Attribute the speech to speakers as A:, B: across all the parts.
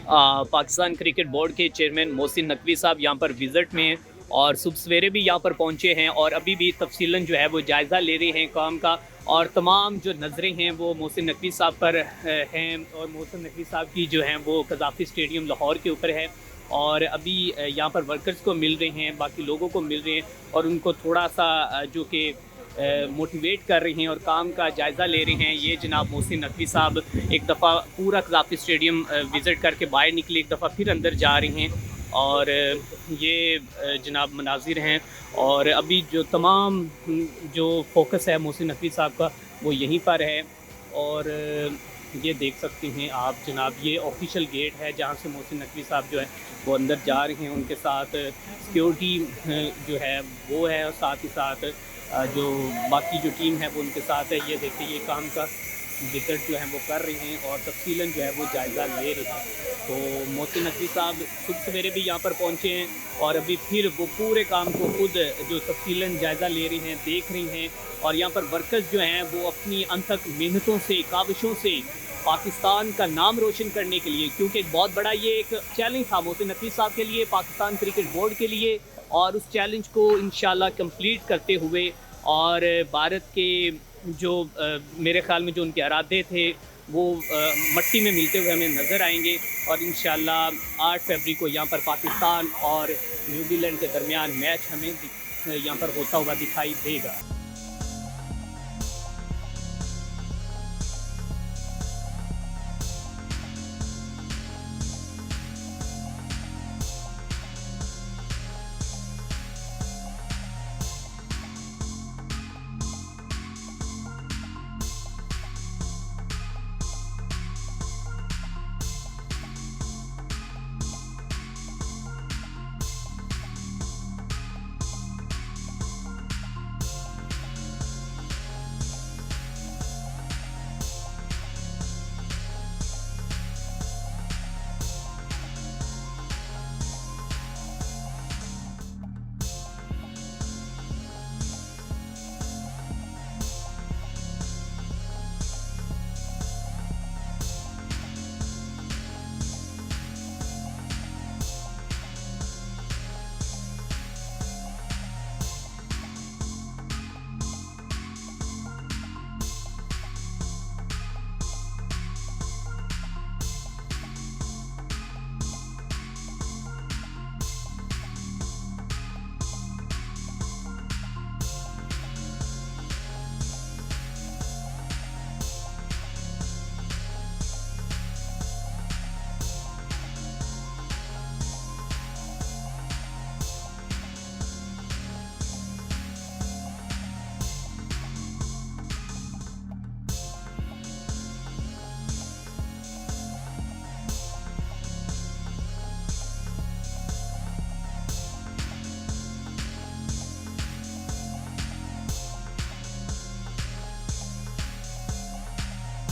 A: Pakistan cricket board के chairman Mohsin Naqvi साहब यहाँ पर विज़िट में हैं और सुबह सवेरे भी यहाँ पर पहुँचे हैं और अभी भी तफसीलन जो है वो जायज़ा ले रहे हैं काम का। और तमाम जो नज़रें हैं वो मोहसिन नकवी साहब पर हैं और मोहसिन नकवी साहब की जो हैं वो कज़ाफ़ी स्टेडियम लाहौर के ऊपर है। और अभी यहाँ पर वर्कर्स को मिल रहे हैं, बाकी लोगों को मिल रहे हैं और उनको थोड़ा सा जो कि मोटिवेट कर रहे हैं और काम का जायज़ा ले रहे हैं। ये जनाब मोहसिन नकवी साहब एक दफ़ा पूरा कज़ाफ़ी स्टेडियम विज़िट करके बाहर निकले, एक दफ़ा फिर अंदर जा रहे हैं और ये जनाब मनाजिर हैं। और अभी जो तमाम जो फोकस है मोहसिन नकवी साहब का वो यहीं पर है। और ये देख सकते हैं आप जनाब, ये ऑफिशियल गेट है जहाँ से मोहसिन नकवी साहब जो है वो अंदर जा रहे हैं। उनके साथ सिक्योरिटी जो है वो है और साथ ही साथ जो बाकी जो टीम है वो उनके साथ है। ये देखिए ये काम का विजिट जो है वो कर रहे हैं और तफसीलन जो है वो जायज़ा ले रहे हैं। तो मोहसिन नकवी साहब सुबह सवेरे भी यहाँ पर पहुँचे हैं और अभी फिर वो पूरे काम को खुद जो तफसीलन जायज़ा ले रहे हैं, देख रहे हैं। और यहाँ पर वर्कर्स जो हैं वो अपनी अनथक मेहनतों से, काविशों से पाकिस्तान का नाम रोशन करने के लिए, क्योंकि एक बहुत बड़ा ये एक चैलेंज था मोहसिन नकवी साहब के लिए, पाकिस्तान क्रिकेट बोर्ड के लिए, और उस चैलेंज को इंशाल्लाह कंप्लीट करते हुए और भारत के जो मेरे ख़्याल में जो उनके इरादे थे वो मट्टी में मिलते हुए हमें नज़र आएंगे। और इंशाल्लाह 8 फरवरी को यहाँ पर पाकिस्तान और न्यूजीलैंड के दरमियान मैच हमें यहाँ पर होता हुआ दिखाई देगा।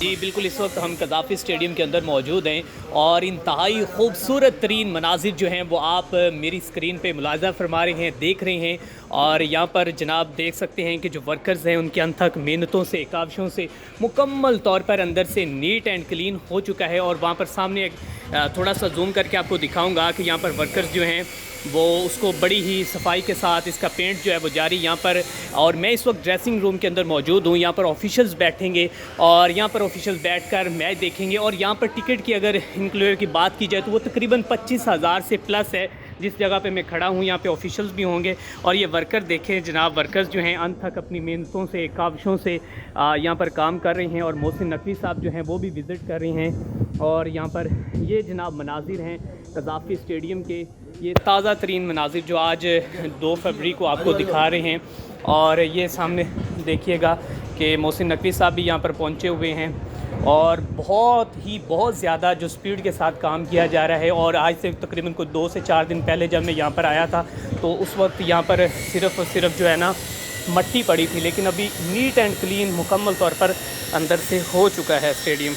A: जी बिल्कुल, इस वक्त हम कज़ाफ़ी स्टेडियम के अंदर मौजूद हैं और इंतहाई खूबसूरत तरीन मनाज़िर जो हैं वो आप मेरी स्क्रीन पे मुलाज़ा फरमा रहे हैं, देख रहे हैं। और यहाँ पर जनाब देख सकते हैं कि जो वर्कर्स हैं उनके अनथक मेहनतों से, काविशों से मुकम्मल तौर पर अंदर से नीट एंड क्लीन हो चुका है। और वहाँ पर सामने एक थोड़ा सा जूम करके आपको दिखाऊँगा कि यहाँ पर वर्कर्स जो हैं वो उसको बड़ी ही सफाई के साथ इसका पेंट जो है वो जारी यहाँ पर। और मैं इस वक्त ड्रेसिंग रूम के अंदर मौजूद हूँ। यहाँ पर ऑफिशियल्स बैठेंगे और यहाँ पर ऑफिशियल्स बैठकर मैच देखेंगे। और यहाँ पर टिकट की अगर इंक्लूड की बात की जाए तो वो तकरीबन 25,000 से प्लस है। जिस जगह पे मैं खड़ा हूँ यहाँ पे ऑफिशियल्स भी होंगे। और ये वर्कर देखें जनाब, वर्कर्स जो हैं अनथक अपनी मेहनतों से, काविशों से यहाँ पर काम कर रहे हैं। और मोहसिन नकवी साहब जो हैं वो भी विज़िट कर रहे हैं। और यहाँ पर ये जनाब मनाजिर हैं कज़ाफ़ी स्टेडियम के, ये ताज़ा तरीन मनाजिर जो आज 2 फरवरी को आपको दिखा रहे हैं। और ये सामने देखिएगा कि मोहसिन नकवी साहब भी यहाँ पर पहुँचे हुए हैं और बहुत ज़्यादा जो स्पीड के साथ काम किया जा रहा है। और आज से तकरीबन कुछ 2 से 4 दिन पहले जब मैं यहाँ पर आया था तो उस वक्त यहाँ पर सिर्फ़ और सिर्फ जो है ना मट्टी पड़ी थी, लेकिन अभी नीट एंड क्लीन मुकम्मल तौर पर अंदर से हो चुका है स्टेडियम।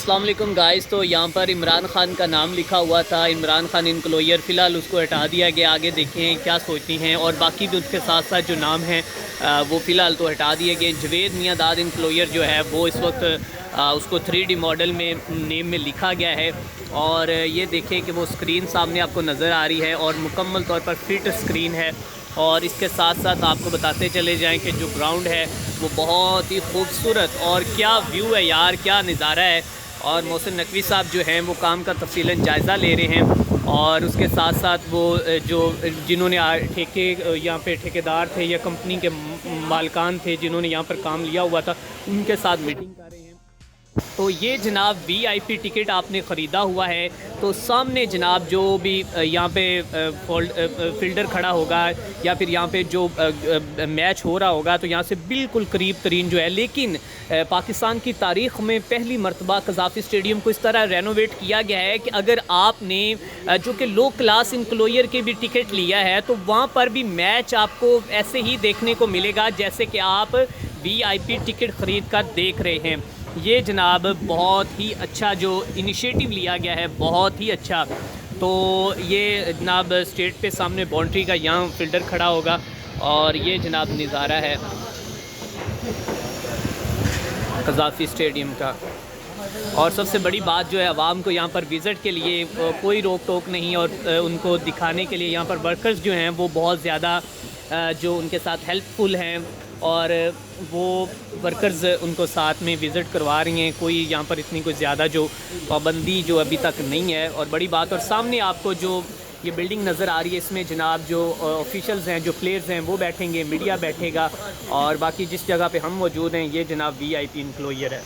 A: अस्सलाम वालेकुम गाइस। तो यहाँ पर इमरान खान का नाम लिखा हुआ था, इमरान खान इनक्लोयर, फ़िलहाल उसको हटा दिया गया। आगे देखें क्या सोचती हैं। और बाकी भी उसके साथ साथ जो नाम है वो फ़िलहाल तो हटा दिए गए। जवेद मियां दाद इनक्लोयर जो है वो इस वक्त उसको 3D मॉडल में नेम में लिखा गया है। और ये देखें कि वो स्क्रीन सामने आपको नज़र आ रही है और मुकम्मल तौर पर फिट स्क्रीन है। और इसके साथ साथ आपको बताते चले जाएं कि जो ग्राउंड है वो बहुत ही खूबसूरत और क्या व्यू है यार, क्या नज़ारा है। और मोहसिन नकवी साहब जो हैं वो काम का तफसीलन जायज़ा ले रहे हैं। और उसके साथ साथ वो जो जिन्होंने ठेके यहाँ पे ठेकेदार थे या कंपनी के मालिकान थे जिन्होंने यहाँ पर काम लिया हुआ था, उनके साथ मीटिंग कर रहे हैं। तो ये जनाब VIP टिकट आपने ख़रीदा हुआ है तो सामने जनाब जो भी यहाँ पे फील्डर खड़ा होगा या फिर यहाँ पे जो मैच हो रहा होगा तो यहाँ से बिल्कुल करीब तरीन जो है। लेकिन पाकिस्तान की तारीख़ में पहली मरतबा कज़ाफ़ी स्टेडियम को इस तरह रेनोवेट किया गया है कि अगर आपने जो कि लो क्लास इनक्लोयर के भी टिकट लिया है तो वहाँ पर भी मैच आपको ऐसे ही देखने को मिलेगा जैसे कि आप VIP टिकट ख़रीद कर देख रहे हैं। ये जनाब बहुत ही अच्छा जो इनिशिएटिव लिया गया है, बहुत ही अच्छा। तो ये जनाब स्टेट पे सामने बाउंड्री का यहाँ फील्डर खड़ा होगा और ये जनाब नज़ारा है कज़ाफ़ी स्टेडियम का। और सबसे बड़ी बात जो है आवाम को यहाँ पर विज़िट के लिए कोई रोक टोक नहीं और उनको दिखाने के लिए यहाँ पर वर्कर्स जो हैं वो बहुत ज़्यादा जो उनके साथ हेल्पफुल हैं और वो वर्कर्स उनको साथ में विज़िट करवा रही हैं। कोई यहाँ पर इतनी कोई ज़्यादा जो पाबंदी जो अभी तक नहीं है। और बड़ी बात, और सामने आपको जो ये बिल्डिंग नज़र आ रही है इसमें जनाब जो ऑफिशियल्स हैं, जो प्लेयर्स हैं वो बैठेंगे, मीडिया बैठेगा। और बाकी जिस जगह पे हम मौजूद हैं ये जनाब VIP इनक्लोयर है।